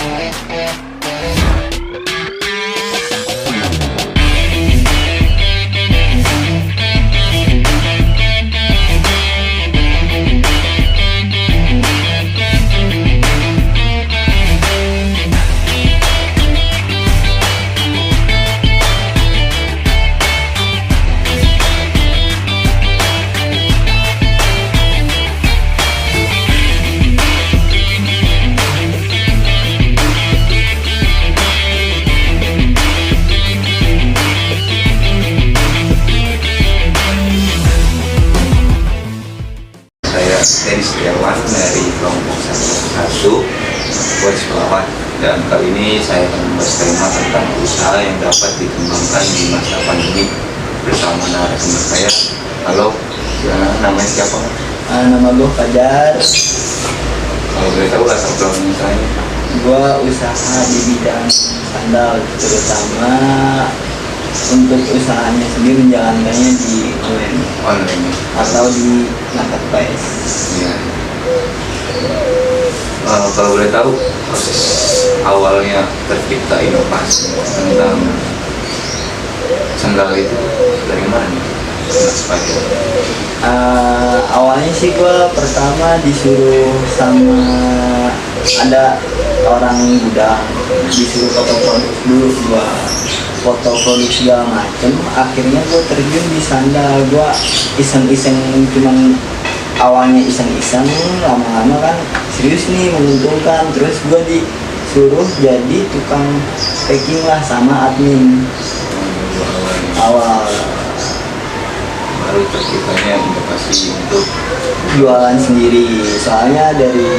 Dari Setiawan dari kelompok 1 Voice Pelawat, dan kali ini saya akan membahas tema tentang usaha yang dapat dikembangkan di masa pandemi bersama narasumber saya. Halo, namanya siapa? Nama gue Fajar. Kalau boleh tahu latar belakang saya? Gue usaha di bidang sandal, terutama untuk usahanya sendiri menjalankannya di Online atau di marketplace. ya. Kalau boleh tahu proses awalnya tercipta inovasi tentang sandal itu dari mana nih? Awalnya sih gue pertama disuruh sama ada orang gudang, disuruh foto produk dulu, gue foto produk segala macem. Akhirnya gue terjun di sandal. Gue iseng-iseng, cuman awalnya iseng-iseng, lama-lama kan serius nih, menguntungkan. Terus gue disuruh jadi tukang packing lah sama admin awal. Baru terciptanya inovasi untuk Jualan sendiri, soalnya dari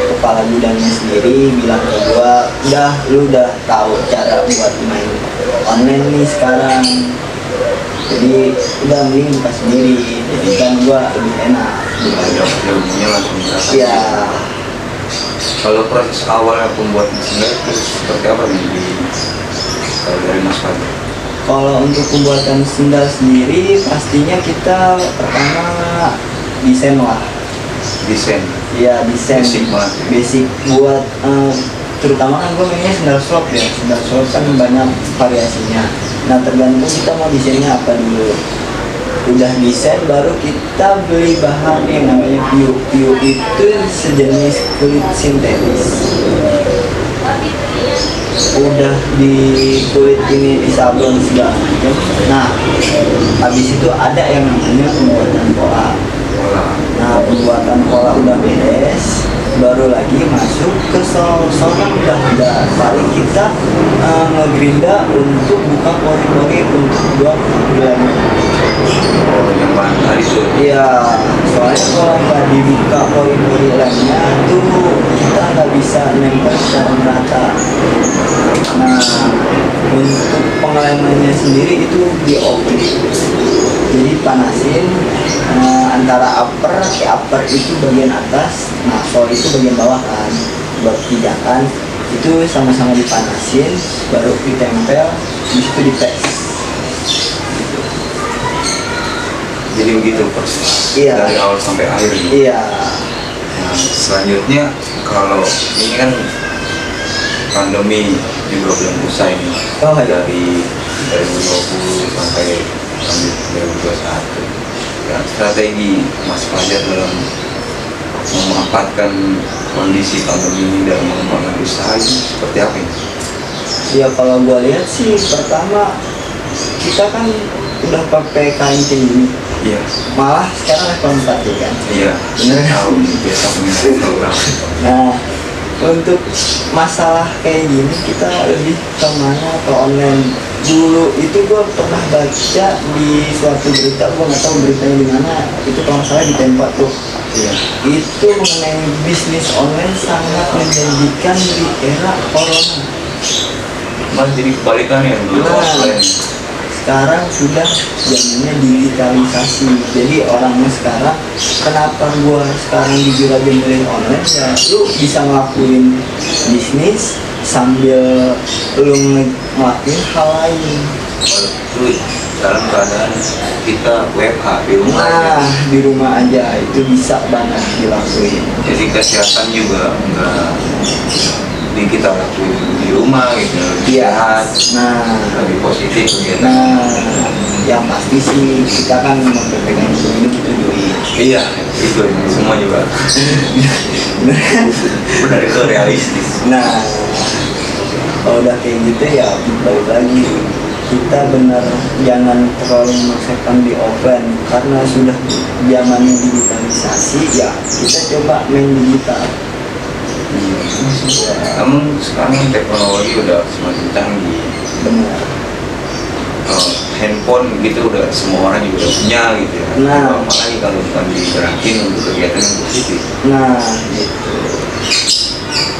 kepala gudangnya sendiri bilang ke gua, lu udah tahu cara buat main online nih sekarang, jadi udah mending buka sendiri, jadi kan gua lebih enak. ilmunya langsung berasa. Iya. Kalau proses awalnya pembuatan sandal itu seperti apa nih kalau dari Mas Fajar? Kalau untuk pembuatan sendal sendiri, pastinya kita pertama desain lah. Desain. Iya, desain. Basic banget. Basic buat terutama kan gue mainnya sendal slop ya. Sendal slop kan banyak variasinya. Nah, tergantung kita mau desainnya apa dulu. Udah desain, baru kita beli bahan yang namanya PU. PU itu sejenis kulit sintetis. Udah di kulit ini disablon segala macam. Nah, habis itu ada yang namanya pembuatan pola. Nah, pembuatan pola udah beres, baru lagi masuk ke sol kan udah ada. Paling kita ngegerinda untuk buka pori-pori untuk buat gelang. Yang bahan tadi tuh. Iya, soalnya kalau nggak dibuka pori-pori lemnya tuh kita nggak bisa nempel secara merata. Nah, untuk pengelemannya sendiri itu di oven, jadi panasin antara upper itu bagian atas, nah sole itu bagian bawah kan, buat pijakan itu sama-sama dipanasin, baru ditempel, di situ dipress. Jadi begitu proses. Iya. Dari awal sampai akhir. Iya. Nah, selanjutnya kalau ini kan pandemi juga belum usai nih. Oh, iya. Dari 2020 sampai 2021. Ya, strategi Mas Fajar dalam memanfaatkan kondisi pandemi ini dalam mengembangkan usaha ini seperti apa ini? Ya kalau gue lihat sih, pertama kita kan udah pakai kain ini. Iya. Malah sekarang level 4 ya kan. Iya. Bener. Tahu biasa mengikuti program. Nah, untuk masalah kayak gini kita lebih kemana, ke online. Dulu itu gue pernah baca di suatu berita, gue nggak tahu beritanya di mana, itu kalau nggak salah di Tempo tuh. Iya. Itu mengenai bisnis online sangat menjanjikan di era corona. Mas jadi kebalikan ya dulu Nah, offline. sekarang sudah zamannya digitalisasi, jadi orangnya sekarang, kenapa gua sekarang dijuragan milih online, ya lu bisa ngelakuin bisnis sambil lu ngelakuin hal lain. Itu dalam keadaan kita WFH di rumah aja. Nah, di rumah aja itu bisa banget dilakuin. Jadi kesehatan juga nggak mending kita lakuin di rumah gitu, lebih Iya. sehat, Nah, lebih positif kegiatan. nah, yang pasti sih kita kan memperpegang hidup itu duit. Iya, itu semua juga benar, itu realistis. Nah, kalau udah kayak gitu ya balik lagi kita benar jangan terlalu memaksakan di offline karena sudah zamannya digitalisasi ya kita coba main digital. Namun sekarang teknologi udah semakin canggih. Benar. Handphone gitu udah semua orang juga udah punya gitu ya. Nah. Apalagi kalau bukan digerakin untuk kegiatan yang positif. Nah, gitu.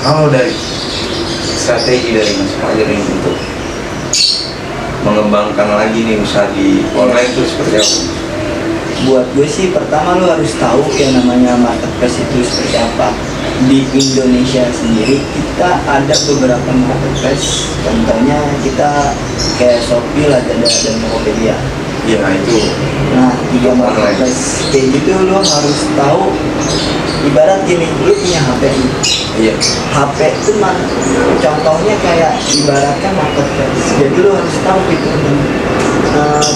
Kalau dari strategi dari Mas Fajar ini untuk mengembangkan lagi nih usaha di online itu seperti apa? Buat gue sih pertama lu harus tahu yang namanya marketplace itu seperti apa. Di Indonesia sendiri kita ada beberapa marketplace, contohnya kita kayak Shopee, Lazada, dan Tokopedia. Ya itu. Nah, tiga marketplace kayak gitu lu harus tahu. Ibarat gini, lu punya HP nih. Iya. HP itu contohnya kayak ibaratnya marketplace. Jadi lu harus tahu fitur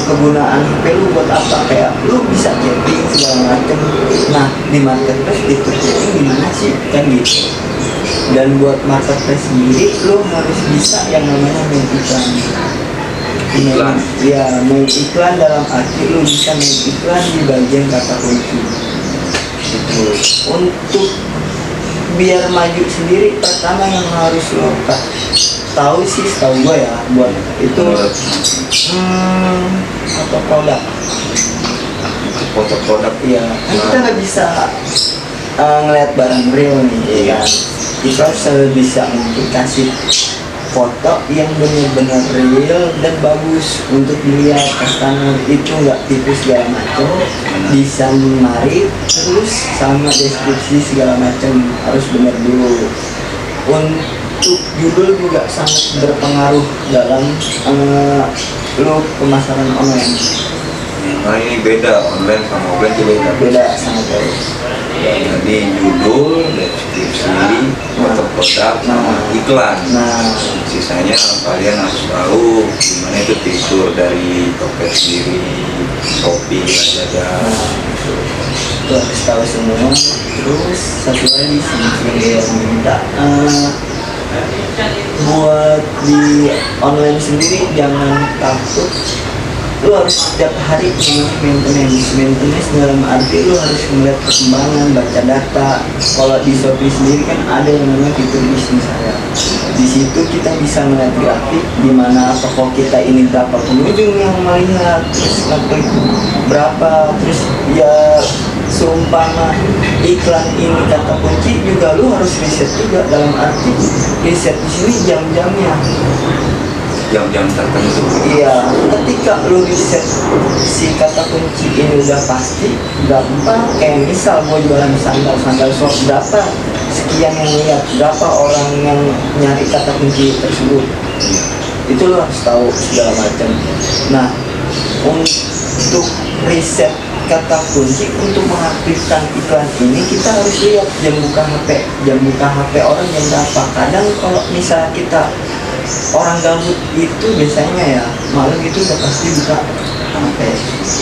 kegunaan HP lu buat apa, kayak lu bisa chatting segala macem. Nah, di marketplace fitur chatting gimana sih, kan gitu. Dan buat marketplace sendiri lu harus bisa yang namanya main iklan. Iklan? Ya, main iklan dalam arti lu bisa main iklan di bagian kata kunci itu. Untuk biar maju sendiri pertama yang harus lo tahu sih, setahu gue ya, buat itu apa produk, Foto produk. iya kan kita nggak bisa ngeliat barang real nih ya kan. Kita harus bisa untuk kasih foto yang benar-benar real dan bagus untuk dilihat customer, itu nggak tipu segala macam, bisa menarik, terus sama deskripsi segala macam harus benar dulu. Untuk judul juga sangat berpengaruh dalam lo pemasaran online. Nah ini beda, online sama offline itu beda. Beda sangat jauh. Jadi judul, deskripsi, foto produk, sama iklan. Nah, Sisanya kalian harus tahu gimana itu fitur dari Tokped sendiri, Shopee, Lazada. itu harus tahu semua. Terus satu lagi sih yang dia minta buat di online sendiri jangan takut. Lu harus setiap hari maintenance dalam arti lu harus melihat perkembangan, baca data. Kalau di Shopee sendiri kan ada yang namanya fitur bisnis saya. Di situ kita bisa melihat grafik di mana toko kita ini berapa pengunjung yang melihat, terus ngeklik berapa, terus ya seumpama iklan ini kata kunci juga lu harus riset juga, dalam arti riset di sini jam-jamnya. Jam-jam tertentu. Iya, ketika lu riset si kata kunci ini udah pasti berapa, kayak misal gue jualan sandal shop, berapa sekian yang lihat, berapa orang yang nyari kata kunci tersebut, itu lu harus tahu segala macam. Nah, untuk riset kata kunci untuk mengaktifkan iklan ini kita harus lihat jam buka HP orang jam berapa. Kadang kalau misalnya kita orang gabut itu biasanya ya malam itu udah pasti buka HP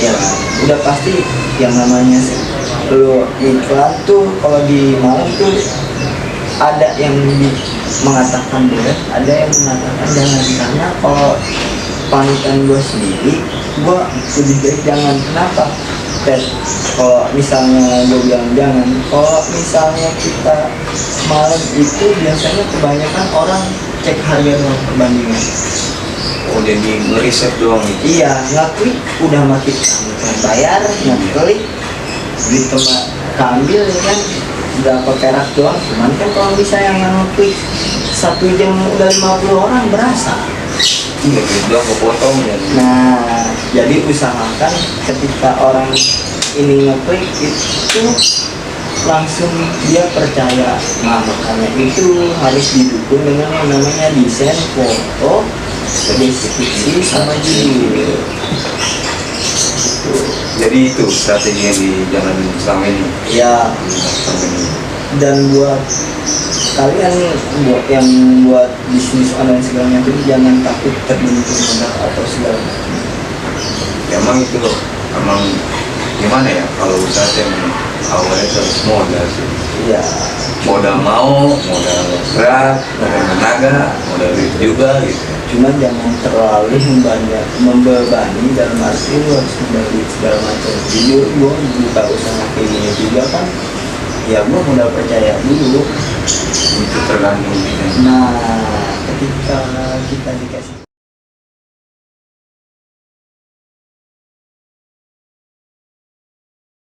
ya, udah pasti yang namanya lo iklan tuh kalau di malam tuh ada yang mengatakan boleh, ada yang mengatakan jangan, karena kalau panitan gue sendiri gue lebih baik jangan. Kenapa? Kalau misalnya gue bilang jangan, kalau misalnya kita malam itu biasanya kebanyakan orang cek harga doang, perbandingan. Oh jadi ngeriset doang gitu. Iya, ngeklik udah makin bayar, ngeklik di tempat keambil ya kan berapa perak doang. Cuman kan kalau misalnya yang ngeklik 1 jam udah 50 orang berasa. Iya, udah kepotong ya. Nah, jadi usahakan ketika orang ini ngeklik itu langsung dia percaya. Nah, makanya itu harus didukung dengan yang namanya desain foto, deskripsi, sama judul. Jadi itu strategi yang dijalanin selama ini. Ya, Selama ini. dan buat kalian buat bisnis online segala macam jangan takut terbentur modal atau segala macam. Ya, emang itu emang gimana ya, kalau usaha sih emang awalnya harus modal sih. Iya. Modal mau, modal gerak, modal tenaga, modal duit juga gitu. Cuman jangan terlalu membebani dalam arti lu harus modal duit segala macam. Jujur gue buka usaha kayak gini juga kan, ya gue modal percaya dulu. Itu tergantung. Nah ketika kita dikasih